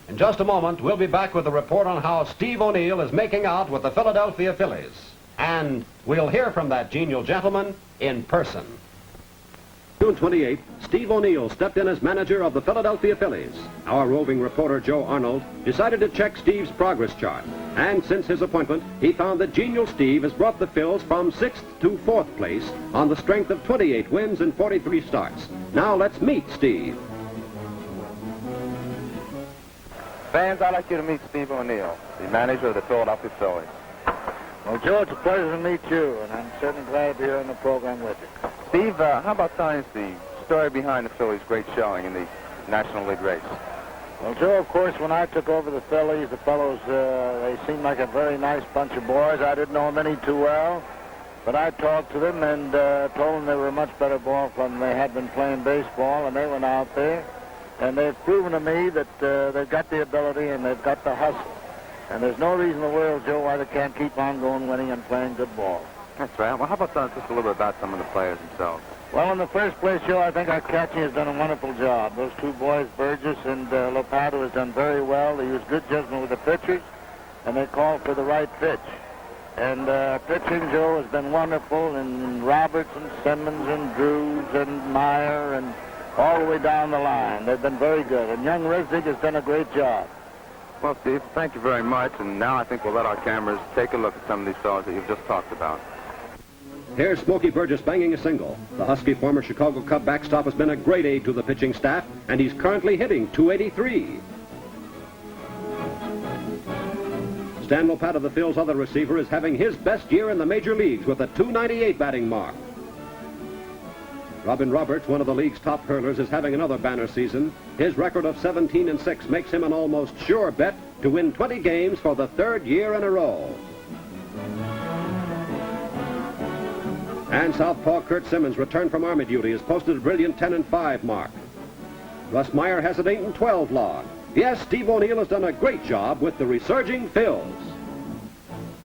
In just a moment, we'll be back with a report on how Steve O'Neill is making out with the Philadelphia Phillies. And we'll hear from that genial gentleman in person. June 28th, Steve O'Neill stepped in as manager of the Philadelphia Phillies. Our roving reporter, Joe Arnold, decided to check Steve's progress chart. And since his appointment, he found that genial Steve has brought the Phils from 6th to 4th place on the strength of 28 wins and 43 starts. Now let's meet Steve. Fans, I'd like you to meet Steve O'Neill, the manager of the Philadelphia Phillies. Well, Joe, it's a pleasure to meet you, and I'm certainly glad to be here on the program with you. Steve, how about telling us the story behind the Phillies' great showing in the National League race? Well, Joe, of course, when I took over the Phillies, the fellows, they seemed like a very nice bunch of boys. I didn't know them any too well, but I talked to them and told them they were a much better ball club than they had been playing baseball, and they went out there, and they've proven to me that they've got the ability and they've got the hustle. And there's no reason in the world, Joe, why they can't keep on going, winning, and playing good ball. That's right. Well, how about just a little bit about some of the players themselves? Well, in the first place, Joe, I think our catching has done a wonderful job. Those two boys, Burgess and Lopato, has done very well. They use good judgment with the pitchers, and they call for the right pitch. And pitching, Joe, has been wonderful, and Roberts and Simmons and Drews and Meyer and all the way down the line. They've been very good. And young Resnick has done a great job. Well, Steve, thank you very much. And now I think we'll let our cameras take a look at some of these fellows that you've just talked about. Here's Smokey Burgess banging a single. The Husky former Chicago Cub backstop has been a great aid to the pitching staff, and he's currently hitting .283. Stan Lopato, the Phil's other receiver, is having his best year in the major leagues with a .298 batting mark. Robin Roberts, one of the league's top hurlers, is having another banner season. His record of 17-6 makes him an almost sure bet to win 20 games for the third year in a row. And southpaw Kurt Simmons, returned from Army duty, has posted a brilliant 10-5 mark. Russ Meyer has an 8-12 log. Yes, Steve O'Neill has done a great job with the resurging Phils.